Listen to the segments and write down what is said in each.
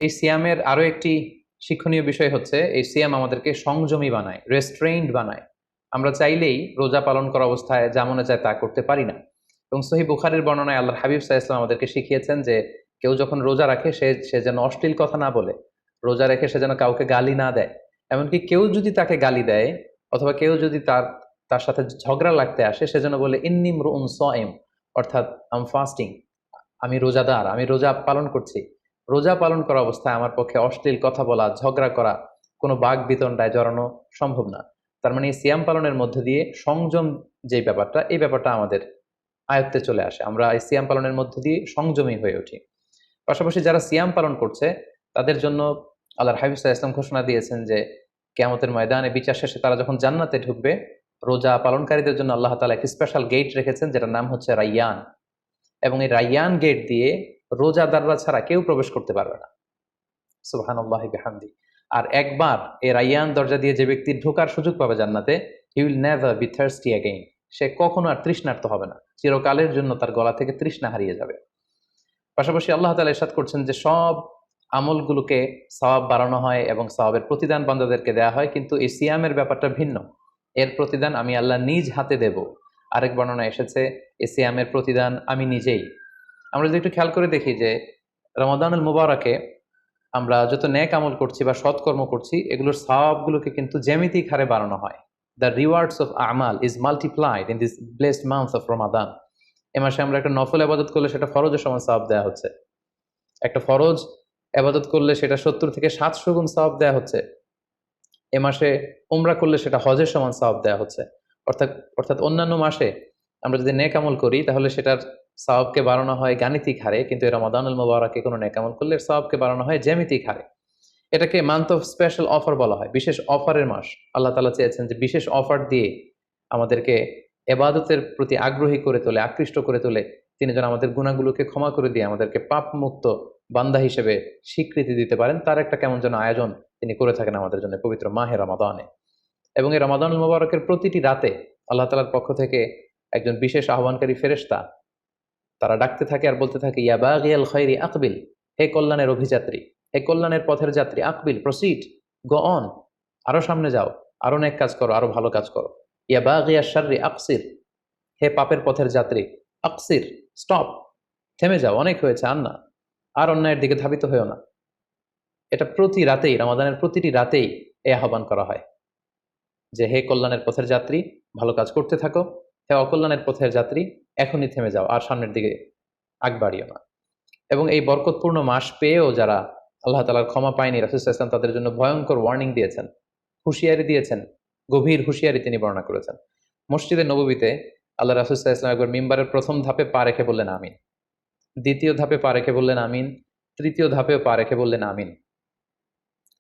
এই সিয়ামের আরো একটি শিক্ষণীয় বিষয় হচ্ছে, এই সিয়াম আমাদেরকে সংযমী বানায়, রেস্ট্রেইনড বানায়। আমরা চাইলেই রোজা পালন করা অবস্থায় যা মনে চায় তা করতে পারি না। এবং সহিহ বুখারীর বর্ণনায় আল্লাহর হাবিব সাল্লাল্লাহু আলাইহি ওয়াসাল্লাম আমাদেরকে শিখিয়েছেন যে কেউ যখন রোজা রাখে সে সে যেন অশ্লীল কথা না বলে, রোজা রেখে সে যেন কাউকে গালি না দেয়। এমনকি কেউ যদি তাকে গালি দেয় অথবা কেউ যদি তার তার সাথে ঝগড়া লাগতে আসে, সে যেন বলে ইন্নী ইমরুউন সাইম, অর্থাৎ আম ফাস্টিং, আমি রোজাদার, আমি রোজা পালন করছি। রোজা পালন করা অবস্থায় আমার পক্ষে অশ্লীল কথা বলা, ঝগড়া করা, কোনো বাক বিতণ্ডায় জড়ানো সম্ভব না। তার মানে এই সিয়াম পালনের মধ্যে দিয়ে সংযম যে ব্যাপারটা, এই ব্যাপারটা আমাদের আয়ত্তে চলে আসে। আমরা এই সিয়াম পালনের মধ্যে দিয়ে সংযমী হয়ে উঠি। পাশাপাশি যারা সিয়াম পালন করছে তাদের জন্য আল্লাহর হাবিব সাল্লাল্লাহু আলাইহি ওয়াসাল্লাম ঘোষণা দিয়েছেন যে কিয়ামতের ময়দানে বিচার শেষে তারা যখন জান্নাতে ঢুকবে, রোজা পালনকারীদের জন্য আল্লাহ তাআলা একটি স্পেশাল গেট রেখেছেন, যেটার নাম হচ্ছে রাইয়ান। এবং এই রাইয়ান গেট দিয়ে রোজাদাররা ছাড়া কেউ প্রবেশ করতে পারবে না। সুবহানাল্লাহি বিহামদি। আর একবার এই রাইয়ান দরজা দিয়ে যে ব্যক্তি ঢোকার সুযোগ পাবে জান্নাতে, he will never be thirsty again. সে কখনো আর তৃষ্ণার্ত হবে না, চিরকালের জন্য তার গলা থেকে তৃষ্ণা হারিয়ে যাবে। পাশাপাশি আল্লাহ তাআলা ইরশাদ করছেন যে সব আমলগুলোকে সওয়াব বাড়ানো হয় এবং সওয়াবের প্রতিদান বান্দাদেরকে দেয়া হয়, কিন্তু এই সিয়ামের ব্যাপারটা ভিন্ন। এর প্রতিদান আমি আল্লাহ নিজ হাতে দেব। আরেক বর্ণনা এসেছে এই সিয়ামের প্রতিদান আমি নিজেই। আমরা যদি একটু খেয়াল করে দেখি যে রমাদানুল মুবারকে আমরা যত নেক আমল করছি বা সৎকর্ম করছি, এগুলোর সওয়াবগুলোকে কিন্তু জ্যামিতিক হারে বাড়ানো হয়। দ্য রিওয়ার্ডস অফ আমাল is multiplied in this blessed month of Ramadan. এ মাসে আমরা একটা নফল ইবাদত করলে সেটা ফরজের সমান সওয়াব দেওয়া হচ্ছে। একটা ফরজ ইবাদত করলে সেটা ৭০ থেকে ৭০০ গুণ সওয়াব দেওয়া হচ্ছে। এ মাসে উমরা করলে সেটা হজের সমান সওয়াব দেওয়া হচ্ছে। অর্থাৎ অর্থাৎ অন্যান্য মাসে আমরা যদি নেক আমল করি তাহলে সেটার সওয়াবকে বাড়ানো হয় গাণিতিক হারে, কিন্তু এই রমাদানুল মুবারকে কোনো নেক আমল করলে এর সওয়াবকে বাড়ানো হয় জ্যামিতিক হারে। এটাকে মান্থ অফ স্পেশাল অফার বলা হয়, বিশেষ অফারের মাস। আল্লাহ তাআলা চেয়েছেন যে বিশেষ অফার দিয়ে আমাদেরকে ইবাদতের প্রতি আগ্রহী করে তোলে, আকৃষ্ট করে তোলে। তিনি যেন আমাদের গুনাহগুলোকে ক্ষমা করে দিয়ে আমাদেরকে পাপ মুক্ত বান্দা হিসেবে স্বীকৃতি দিতে পারেন, তার একটা কেমন যেন আয়োজন তিনি করে থাকেন আমাদের জন্য পবিত্র মাহে রমাদানে। এবং এই রমাদানুল মুবারকের প্রতিটি রাতে আল্লাহ তাআলার পক্ষ থেকে একজন বিশেষ আহ্বানকারী ফেরেশতা তারা ডাকতে থাকে আর বলতে থাকে, ইয়া বাগিয়াল খায়রি আকবিল, হে কল্যাণের অভিযাত্রী, হে কল্যাণের পথের যাত্রী, আকবিল, প্রসিড, গো অন, আরো সামনে যাও, আরো নেক কাজ করো, আরো ভালো কাজ করো। ইয়া বাগিয়াশ শাররি আকসির, হে পাপের পথের যাত্রী, আকসির, স্টপ, থেমে যাও, অনেক হয়েছে, আর না, আর অন্যায়ের দিকে ধাবিত হয়েও না। এটা প্রতি রাতেই, রমাদানের প্রতিটি রাতেই এই আহ্বান করা হয় যে হে কল্যাণের পথের যাত্রী, ভালো কাজ করতে থাকো। হে অকল্যাণের পথের যাত্রী, এখনই থেমে যাও, আর সামনের দিকে আগ বাড়িও না। এবং এই বরকতপূর্ণ মাস পেয়েও যারা আল্লাহ তাআলার ক্ষমা পায়নি, রাসূল সাল্লাল্লাহু আলাইহি ওয়াসাল্লাম তাদের জন্য ভয়ঙ্কর ওয়ার্নিং দিয়েছেন, হুঁশিয়ারি দিয়েছেন, গভীর হুঁশিয়ারি তিনি বর্ণনা করেছেন। মসজিদে নববীতে আল্লাহ রাসূল সাল্লাল্লাহু আলাইহি ওয়াসাল্লাম একবার মিম্বারের প্রথম ধাপে পা রেখে বললেন আমিন, দ্বিতীয় ধাপে পা রেখে বললেন আমিন, তৃতীয় ধাপেও পা রেখে বললেন আমিন।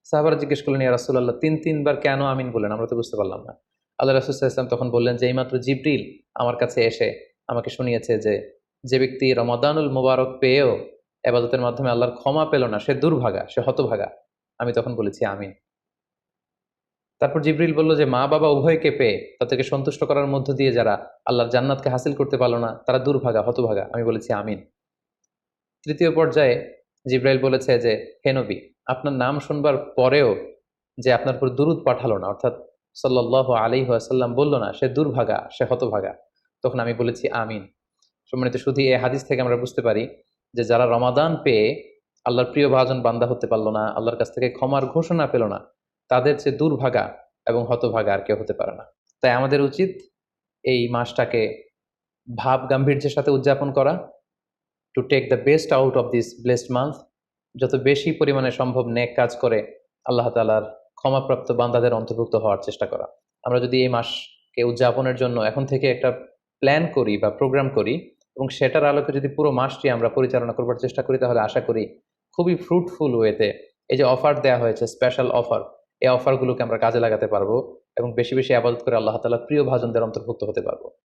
সাহাবারা জিজ্ঞেস করলেন, ইয়া রাসূলুল্লাহ, তিনবার কেন আমিন বললেন? আমরা তো বুঝতে পারলাম না। আল্লাহ রাসূল সাল্লাল্লাহু আলাইহি ওয়াসাল্লাম তখন বললেন যে এইমাত্র জিবরিল আমার কাছে এসে আমাকে শুনিয়েছে যে যে ব্যক্তি রমাদানুল মুবারক পেয়েও ইবাদতের মাধ্যমে আল্লাহর ক্ষমা পেল না, সে দুর্ভাগা, সে হতভাগা। আমি তখন বলেছি আমিন। তারপর জিবরিল বলল যে মা বাবা উভয়কে পেয়ে তাদেরকে সন্তুষ্ট করার মধ্য দিয়ে যারা আল্লাহর জান্নাতকে হাসিল করতে পারলো না, তারা দুর্ভাগা, হতভাগা। আমি বলেছি আমিন। তৃতীয় পর্যায়ে জিব্রাইল বলেছে যে হে নবী, আপনার নাম শুনবার পরেও যে আপনার উপর দুরূদ পাঠালো না, অর্থাৎ সাল্লাল্লাহু আলাইহি ওয়াসাল্লাম বলল না, সে দুর্ভাগা, সে হতভাগা। তখন আমি বলেছি আমিন। সম্মানিত শুধু এই হাদিস থেকে আমরা বুঝতে পারি যে যারা রমাদান পেয়ে আল্লাহর প্রিয় ভাজন বান্দা হতে পারলো না, আল্লাহর কাছ থেকে ক্ষমার ঘোষণা পেল না, তাদের চেয়ে দুর্ভাগা এবং হতভাগা আর কেউ হতে পারে না। তাই আমাদের উচিত এই মাসটাকে ভাব গাম্ভীর্যের সাথে উদযাপন করা, to take the best out of this blessed month, যত বেশি পরিমাণে সম্ভব নেক কাজ করে আল্লাহ তাআলার ক্ষমাপ্রাপ্ত বান্দাদের অন্তর্ভুক্ত হওয়ার চেষ্টা করা। আমরা যদি এই মাসকে উদযাপনের জন্য এখন থেকে একটা প্ল্যান করি বা প্রোগ্রাম করি এবং সেটার আলোকে যদি পুরো মাসটি আমরা পরিচালনা করবার চেষ্টা করি, তাহলে আশা করি খুবই ফ্রুটফুল ওয়েতে এই যে অফার দেওয়া হয়েছে, স্পেশাল অফার, এই অফারগুলোকে আমরা কাজে লাগাতে পারবো এবং বেশি বেশি ইবাদত করে আল্লাহ তাআলার প্রিয় ভাজনদের অন্তর্ভুক্ত হতে পারবো।